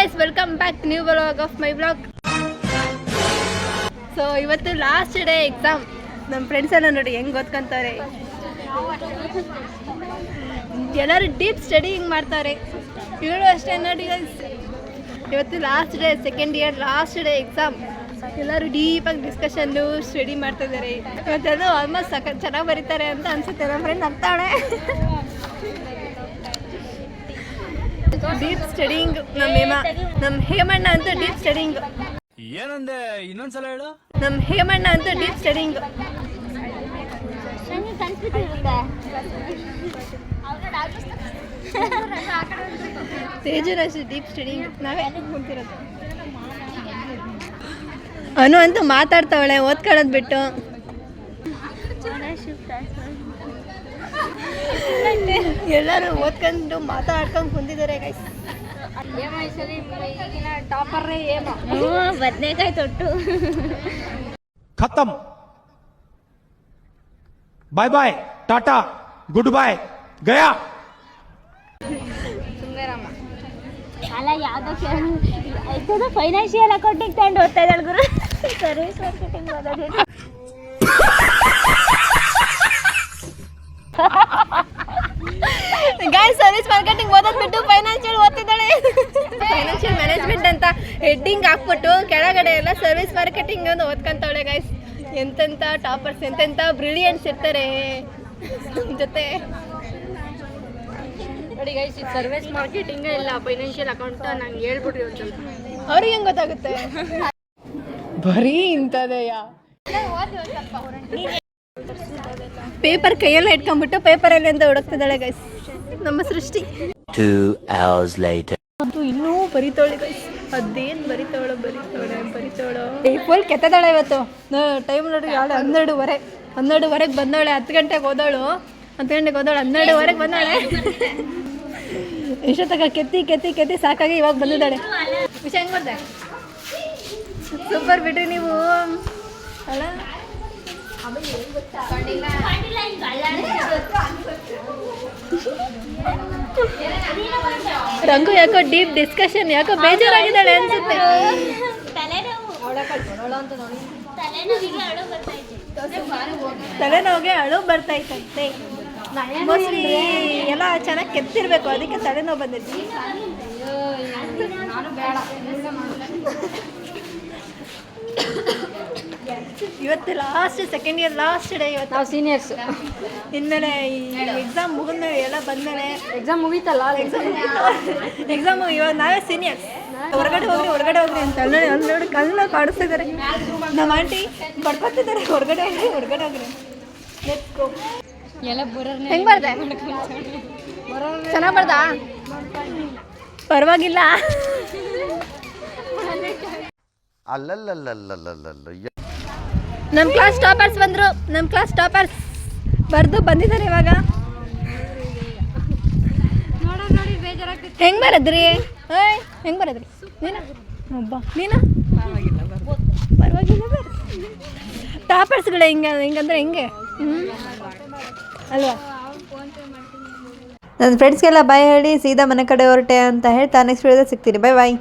Guys, welcome back new vlog of my vlog. So ಇವತ್ತು last day exam. ನಮ್ಮ friends ಎಲ್ಲ ನೋಡಿ ಹೆಂಗೆ ಓದ್ಕೊಂತಾರೆ. ಎಲ್ಲರೂ ಡೀಪ್ ಸ್ಟಡಿಂಗ್ ಮಾಡ್ತಾರೆ. ಇವಳು ಅಷ್ಟೇ ನೋಡಿ ಗೈಸ್. ಇವತ್ತು last day, second year last day exam. ಎಲ್ಲರೂ ಡೀಪಾಗಿ ಡಿಸ್ಕಷನ್ನು ಸ್ಟಡಿ ಮಾಡ್ತಾ ಇದ್ದಾರೆ. ಇವತ್ತೆಲ್ಲ ಆಲ್ಮೋಸ್ಟ್ ಚೆನ್ನಾಗಿ ಬರೀತಾರೆ ಅಂತ ಅನ್ಸುತ್ತೆ. ನಮ್ಮ ಫ್ರೆಂಡ್ ನಗ್ತಾಳೆ. ಡೀಪ್ ಸ್ಟಡಿಂಗ್ ನಮ್ಮ ಹೇಮಣ್ಣ ಅಂತೂ ಡೀಪ್ ಸ್ಟಡಿಂಗ್. ಏನಂದೆ ಇನ್ನೊಂದ್ಸಲ ಹೇಳು. ನಮ್ಮ ಹೇಮಣ್ಣ ಅಂತೂ deep studying. Tejuraj deep studying. ನಾವೇ ಕುಂತಿರೋದು. ಅನು ಅಂತೂ ಮಾತಾಡ್ತಾವಳೆ ಓದ್ಕೊಳ್ಳೋದು ಬಿಟ್ಟು. ಎಲ್ಲರೂ ಓದ್ಕೊಂಡು ಮಾತಾಡ್ಕೊಂಡು ಕುಂತಿದ್ದಾರೆ ಗೈಸ್. ಬದನೆಕಾಯಿ ತೊಟ್ಟು ಖತಮ್. ಬಾಯ್ ಬಾಯ್, ಟಾಟಾ, ಗುಡ್ ಬಾಯ್, ಗಯಾ. ಅಲ್ಲ ಯಾವ್ದೋ ಫೈನಾನ್ಷಿಯಲ್ ಅಕೌಂಟಿಂಗ್ ತಗೊಂಡು ಓದ್ತಾ ಇದ್ದಾಳೆ ಗುರು. ಸರ್ವಿಸ್ ಮಾರ್ಕೆಟಿಂಗ್ ಓದೋದು. ಗಾಯ್ಸ್, ಸರ್ವಿಸ್ ಮಾರ್ಕೆಟಿಂಗ್ ಓದೋದು ಬಿಟ್ಟು ಫೈನಾನ್ಷಿಯಲ್ ಓದ್ತಿದ್ದಾಳೆ. ಫೈನಾನ್ಷಿಯಲ್ ಮ್ಯಾನೇಜ್ಮೆಂಟ್ ಅಂತ ಹೆಡ್ಡಿಂಗ್ ಹಾಕ್ಬಿಟ್ಟು ಕೆಳಗಡೆ ಎಲ್ಲ ಸರ್ವಿಸ್ ಮಾರ್ಕೆಟಿಂಗ್ ಅಂತ ಓದ್ಕೊಂತಾವಳೆ ಗೈಸ್. ಎಂತೆಂಥ ಟಾಪರ್ಸ್, ಎಂತೆಂಥ ಬ್ರಿಲಿಯಂಟ್ಸ್ ಇರ್ತಾರೆ ಜೊತೆ. ನೋಡಿ ಗೈಸ್, ಇದು ಸರ್ವಿಸ್ ಮಾರ್ಕೆಟಿಂಗ್ ಇಲ್ಲ ಫೈನಾನ್ಷಿಯಲ್ ಅಕೌಂಟ್ ನಂಗೆ ಹೇಳ್ಬಿಟ್ರಿ ಒಂದು ಸ್ವಲ್ಪ. ಅವ್ರಿಗೆ ಹೆಂಗೆ ಗೊತ್ತಾಗುತ್ತೆ? ಬರೀ ಇಂಥದೆಯಾ. ಪೇಪರ್ ಕೈಯೆಲ್ಲ ಇಟ್ಕೊಂಡ್ಬಿಟ್ಟು ಪೇಪರಲ್ಲಿ ಅಂತ ಹುಡುಕ್ತಿದ್ದಾಳೆ ಗೈಸ್ ನಮ್ಮ ಸೃಷ್ಟಿ. 2 hours later. ಅದು ಇನ್ನೂ ಬರಿತಾವಳೆ ಗೈಸ್. ಅದೇನು ಬರಿತಾವಳೋ ಫುಲ್ ಕೆತ್ತದಾಳೆ ಇವತ್ತು. ಟೈಮ್ ನೋಡಿ, 12:30 ಬಂದವಳೆ. 10 ಗಂಟೆಗೆ ಹೋದವಳು. 12:30 ಬಂದಾಳೆ. ಇಷ್ಟೊತ್ತಾಗ ಕೆತ್ತಿ ಸಾಕಾಗಿ ಇವಾಗ ಬಂದಿದ್ದಾಳೆ. ವಿಷಯ ಹೆಂಗೆ ಬರ್ದೆ? ಸೂಪರ್ ಬಿಡ್ರಿ ನೀವು ಅಲ್ಲ. ರಂಗು ಯಾಕೋ ಡೀಪ್ ಡಿಸ್ಕಷನ್, ಯಾಕೋ ಬೇಜಾರಾಗಿದ್ದಾಳೆ ಅನ್ಸುತ್ತೆ. ತಲೆನೋವಿಗೆ ಅಳು ಬರ್ತೈತಂತೆ. ಮೋಸ್ಟ್ಲಿ ಎಲ್ಲ ಚೆನ್ನಾಗಿ ಕೆತ್ತಿರ್ಬೇಕು, ಅದಕ್ಕೆ ತಲೆನೋವು ಬಂದಿತ್ತು. ಇವತ್ತು last, second year last day. ಇವತ್ತು ನಾವು ಸೀನಿಯರ್ಸ್. ಇನ್ಮೇಲೆ ಈ ಎಕ್ಸಾಮ್ ಮುಗಿದ್ಮೇಲೆ ಎಲ್ಲ ಬಂದಮೇಲೆ ಎಕ್ಸಾಮ್ ಮುಗೀತಲ್ಲ, ಎಕ್ಸಾಮು ಇವಾಗ ನಾವೇ ಸೀನಿಯರ್ಸ್. ಹೊರಗಡೆ ಹೋಗ್ರಿ ಅಂತ ನೋಡಿ ಕಲ್ಲ ಕಾಡಿಸ್ತಿದ್ದಾರೆ. ನಮ್ಮ ಆಂಟಿ ಬಡ್ಕೊತಿದ್ದಾರೆ, ಹೊರಗಡೆ ಹೋಗ್ರಿ. ಹೆಂಗೆ ಬರ್ದೆ? ಚೆನ್ನಾಗಿ ಬರ್ದಾ? ಪರವಾಗಿಲ್ಲ. ನಮ್ಮ ಕ್ಲಾಸ್ ಟಾಪರ್ಸ್ ಬಂದರು. ಬಂದಿದ್ದಾರೆ ಇವಾಗ. ಹೆಂಗೆ ಬರದ್ರಿ? ಹೆಂಗೆ ಬರದ್ರಿ? ನೀನು ಪರವಾಗಿಲ್ಲ ಟಾಪರ್ಸ್ಗಳು ಹಿಂಗಂದ್ರೆ ಹೆಂಗೆ ಅಲ್ವಾ? ನನ್ನ ಫ್ರೆಂಡ್ಸ್ಗೆಲ್ಲ ಬಾಯ್ ಹೇಳಿ ಸೀದಾ ಮನೆ ಕಡೆ ಹೊರಟೆ ಅಂತ ಹೇಳ್ತಾ ನೆಕ್ಸ್ಟ್ ವಿಡಿಯೋದಲ್ಲಿ ಸಿಗ್ತೀನಿ. ಬಾಯ್ ಬಾಯ್.